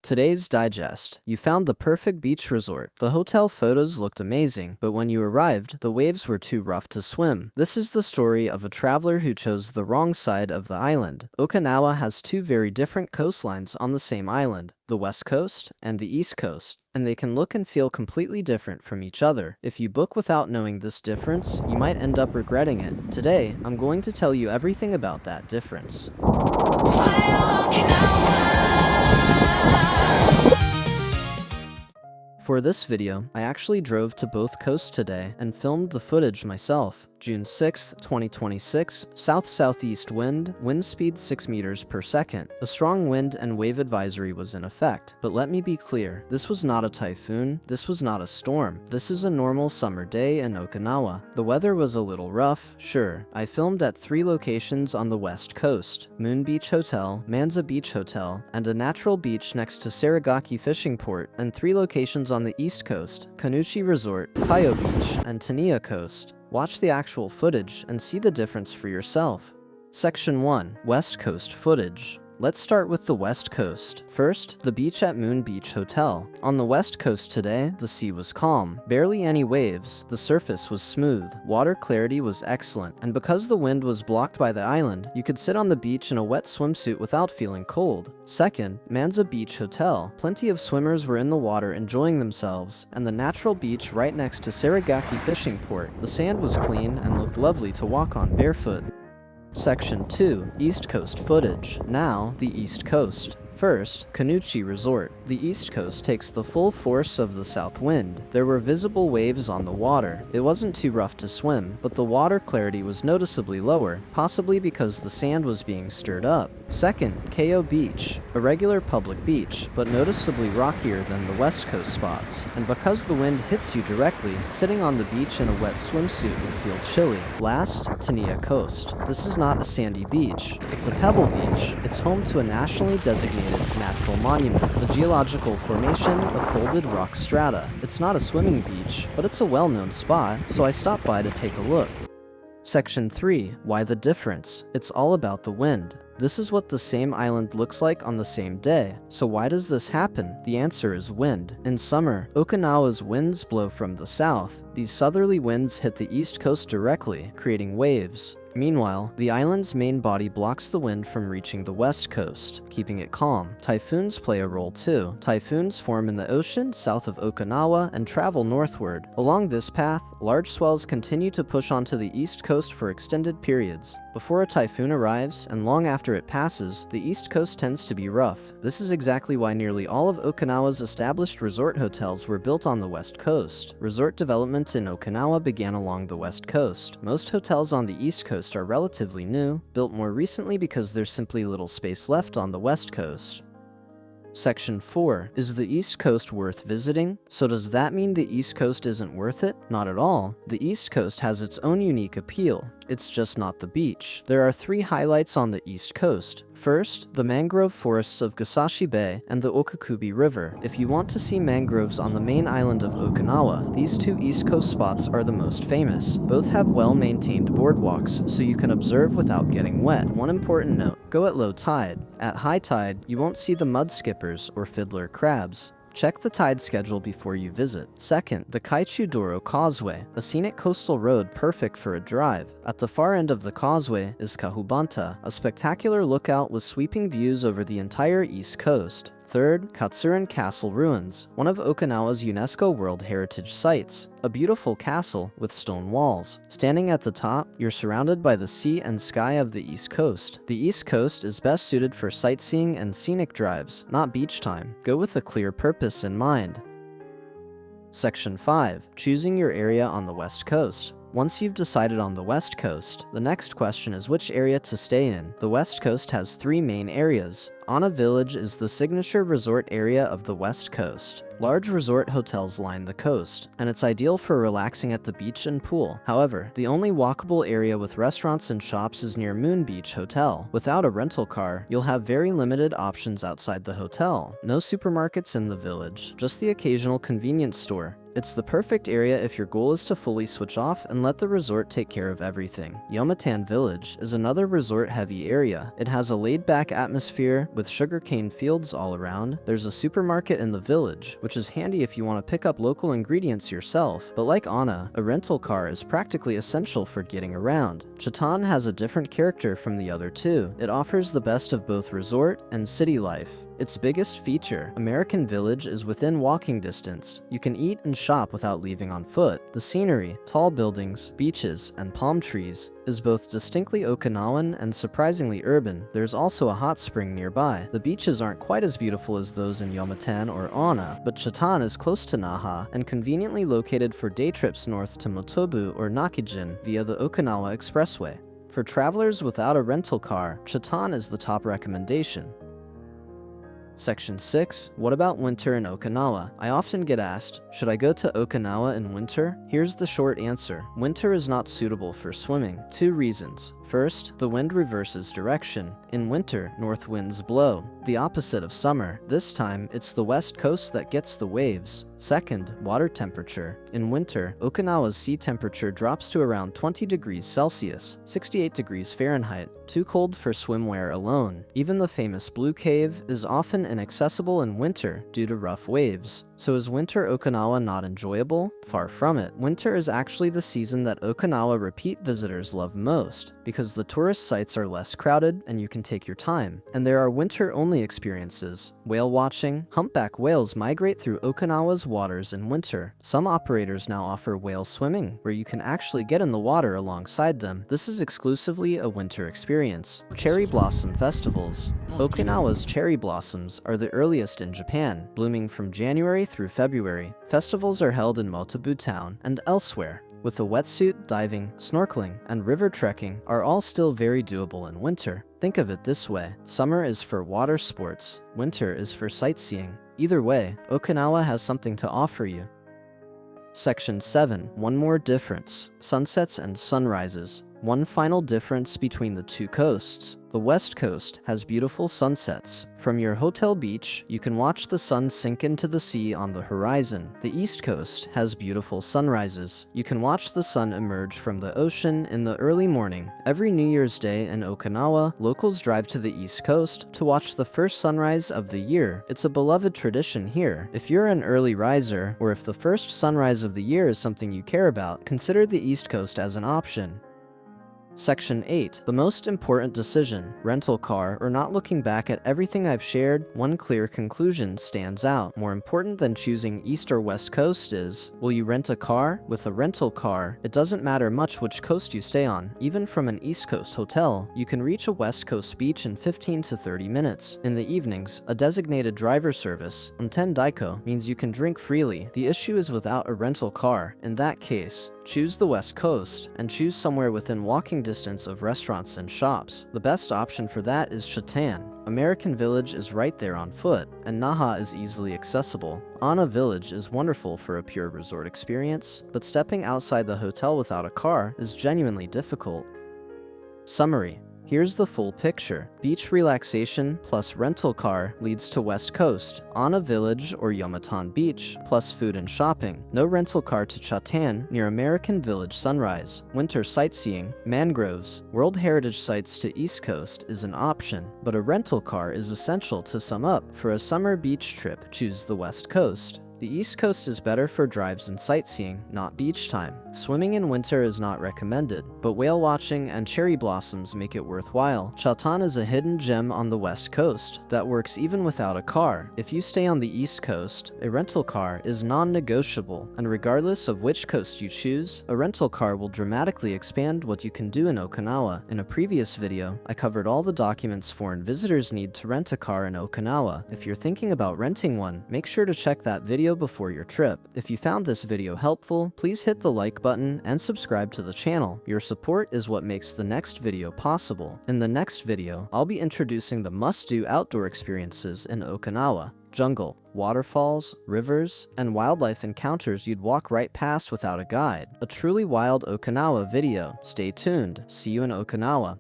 Today's digest. You found the perfect beach resort. The hotel photos looked amazing, but when you arrived, the waves were too rough to swim. This is the story of a traveler who chose the wrong side of the island. Okinawa has two very different coastlines on the same island, the west coast and the east coast, and they can look and feel completely different from each other. If you book without knowing this difference, you might end up regretting it. Today, I'm going to tell you everything about that difference. For this video, I actually drove to both coasts today and filmed the footage myself. June 6, 2026, south-southeast wind speed 6 meters per second. A strong wind and wave advisory was in effect. But let me be clear, this was not a typhoon, this was not a storm. This is a normal summer day in Okinawa. The weather was a little rough, sure. I filmed at 3 locations on the west coast: Moon Beach Hotel, Manza Beach Hotel, and a natural beach next to Sarigaki Fishing Port, and 3 locations on the east coast: Kanuchi Resort, Kayo Beach, and Taniya Coast. Watch the actual footage and see the difference for yourself. Section 1. West Coast footage. Let's start with the west coast. First, the beach at Moon Beach Hotel. On the west coast today, the sea was calm. Barely any waves, the surface was smooth, water clarity was excellent, and because the wind was blocked by the island, you could sit on the beach in a wet swimsuit without feeling cold. Second, Manza Beach Hotel. Plenty of swimmers were in the water enjoying themselves, and the natural beach right next to Sarigaki Fishing Port. The sand was clean and looked lovely to walk on barefoot. Section 2. East Coast footage. Now, the East Coast. First, Kanuchi Resort. The East Coast takes the full force of the south wind. There were visible waves on the water. It wasn't too rough to swim, but the water clarity was noticeably lower, possibly because the sand was being stirred up. Second, Kayo Beach. A regular public beach, but noticeably rockier than the west coast spots. And because the wind hits you directly, sitting on the beach in a wet swimsuit would feel chilly. Last, Taniya Coast. This is not a sandy beach. It's a pebble beach. It's home to a nationally designated natural monument, the geological formation of folded rock strata. It's not a swimming beach, but it's a well-known spot, so I stopped by to take a look. Section 3. Why the difference? It's all about the wind. This is what the same island looks like on the same day. So why does this happen? The answer is wind. In summer, Okinawa's winds blow from the south. These southerly winds hit the east coast directly, creating waves. Meanwhile, the island's main body blocks the wind from reaching the west coast, keeping it calm. Typhoons play a role too. Typhoons form in the ocean south of Okinawa and travel northward. Along this path, large swells continue to push onto the east coast for extended periods. Before a typhoon arrives, and long after it passes, the east coast tends to be rough. This is exactly why nearly all of Okinawa's established resort hotels were built on the west coast. Resort development in Okinawa began along the west coast. Most hotels on the east coast are relatively new, built more recently because there's simply little space left on the west coast. Section 4. Is the East Coast worth visiting? So does that mean the East Coast isn't worth it? Not at all. The East Coast has its own unique appeal. It's just not the beach. There are 3 highlights on the East Coast. First, the mangrove forests of Gasashi Bay and the Okakubi River. If you want to see mangroves on the main island of Okinawa, these 2 East Coast spots are the most famous. Both have well-maintained boardwalks, so you can observe without getting wet. One important note: go at low tide. At high tide, you won't see the mud skippers or fiddler crabs. Check the tide schedule before you visit. Second, the Kaitsudoro Causeway, a scenic coastal road perfect for a drive. At the far end of the causeway is Kahubanta, a spectacular lookout with sweeping views over the entire east coast. Third, Katsuren Castle ruins, one of Okinawa's UNESCO World Heritage Sites. A beautiful castle with stone walls. Standing at the top, you're surrounded by the sea and sky of the East Coast. The East Coast is best suited for sightseeing and scenic drives, not beach time. Go with a clear purpose in mind. Section 5. Choosing your area on the West Coast. Once you've decided on the West Coast, the next question is which area to stay in. The West Coast has 3 main areas. Onna Village is the signature resort area of the West Coast. Large resort hotels line the coast, and it's ideal for relaxing at the beach and pool. However, the only walkable area with restaurants and shops is near Moon Beach Hotel. Without a rental car, you'll have very limited options outside the hotel. No supermarkets in the village, just the occasional convenience store. It's the perfect area if your goal is to fully switch off and let the resort take care of everything. Yomitan Village is another resort-heavy area. It has a laid-back atmosphere with sugarcane fields all around. There's a supermarket in the village, which is handy if you want to pick up local ingredients yourself. But like Onna, a rental car is practically essential for getting around. Chatan has a different character from the other two. It offers the best of both resort and city life. Its biggest feature, American Village, is within walking distance. You can eat and shop without leaving on foot. The scenery, tall buildings, beaches, and palm trees is both distinctly Okinawan and surprisingly urban. There's also a hot spring nearby. The beaches aren't quite as beautiful as those in Yomitan or Onna, but Chatan is close to Naha and conveniently located for day trips north to Motobu or Nakijin via the Okinawa Expressway. For travelers without a rental car, Chatan is the top recommendation. Section 6. What about winter in Okinawa? I often get asked, should I go to Okinawa in winter? Here's the short answer. Winter is not suitable for swimming. 2 reasons. First, the wind reverses direction. In winter, north winds blow, the opposite of summer. This time, it's the west coast that gets the waves. Second, water temperature. In winter, Okinawa's sea temperature drops to around 20 degrees Celsius, 68 degrees Fahrenheit, too cold for swimwear alone. Even the famous Blue Cave is often inaccessible in winter due to rough waves. So is winter Okinawa not enjoyable? Far from it. Winter is actually the season that Okinawa repeat visitors love most, because the tourist sites are less crowded and you can take your time. And there are winter-only experiences. Whale watching. Humpback whales migrate through Okinawa's waters in winter. Some operators now offer whale swimming, where you can actually get in the water alongside them. This is exclusively a winter experience. Cherry blossom festivals. Okinawa's cherry blossoms are the earliest in Japan, blooming from January through February. Festivals are held in Motobu town and elsewhere. With a wetsuit, diving, snorkeling, and river trekking are all still very doable in winter. Think of it this way. Summer is for water sports, winter is for sightseeing. Either way, Okinawa has something to offer you. Section 7. One more difference. Sunsets and sunrises. One final difference between the two coasts. The west coast has beautiful sunsets. From your hotel beach, you can watch the sun sink into the sea on the horizon. The east coast has beautiful sunrises. You can watch the sun emerge from the ocean in the early morning. Every New Year's Day in Okinawa, locals drive to the east coast to watch the first sunrise of the year. It's a beloved tradition here. If you're an early riser, or if the first sunrise of the year is something you care about, consider the east coast as an option. Section 8. The most important decision, rental car or not. Looking back at everything I've shared, one clear conclusion stands out. More important than choosing east or west coast is, will you rent a car? With a rental car, it doesn't matter much which coast you stay on. Even from an east coast hotel, you can reach a west coast beach in 15 to 30 minutes. In the evenings, a designated driver service, Unten Daiko, means you can drink freely. The issue is without a rental car. In that case, choose the west coast, and choose somewhere within walking distance of restaurants and shops. The best option for that is Chatan. American Village is right there on foot, and Naha is easily accessible. Onna Village is wonderful for a pure resort experience, but stepping outside the hotel without a car is genuinely difficult. Summary. Here's the full picture. Beach relaxation plus rental car leads to West Coast, Onna Village or Yomitan Beach, plus food and shopping. No rental car to Chatan near American Village Sunrise. Winter sightseeing, mangroves, World Heritage sites to East Coast is an option, but a rental car is essential. To sum up, for a summer beach trip, choose the West Coast. The East Coast is better for drives and sightseeing, not beach time. Swimming in winter is not recommended, but whale watching and cherry blossoms make it worthwhile. Chatan is a hidden gem on the West Coast that works even without a car. If you stay on the East Coast, a rental car is non-negotiable, and regardless of which coast you choose, a rental car will dramatically expand what you can do in Okinawa. In a previous video, I covered all the documents foreign visitors need to rent a car in Okinawa. If you're thinking about renting one, make sure to check that video video before your trip. If you found this video helpful, please hit the like button and subscribe to the channel. Your support is what makes the next video possible. In the next video, I'll be introducing the must-do outdoor experiences in Okinawa. Jungle, waterfalls, rivers, and wildlife encounters you'd walk right past without a guide. A truly wild Okinawa video. Stay tuned. See you in Okinawa.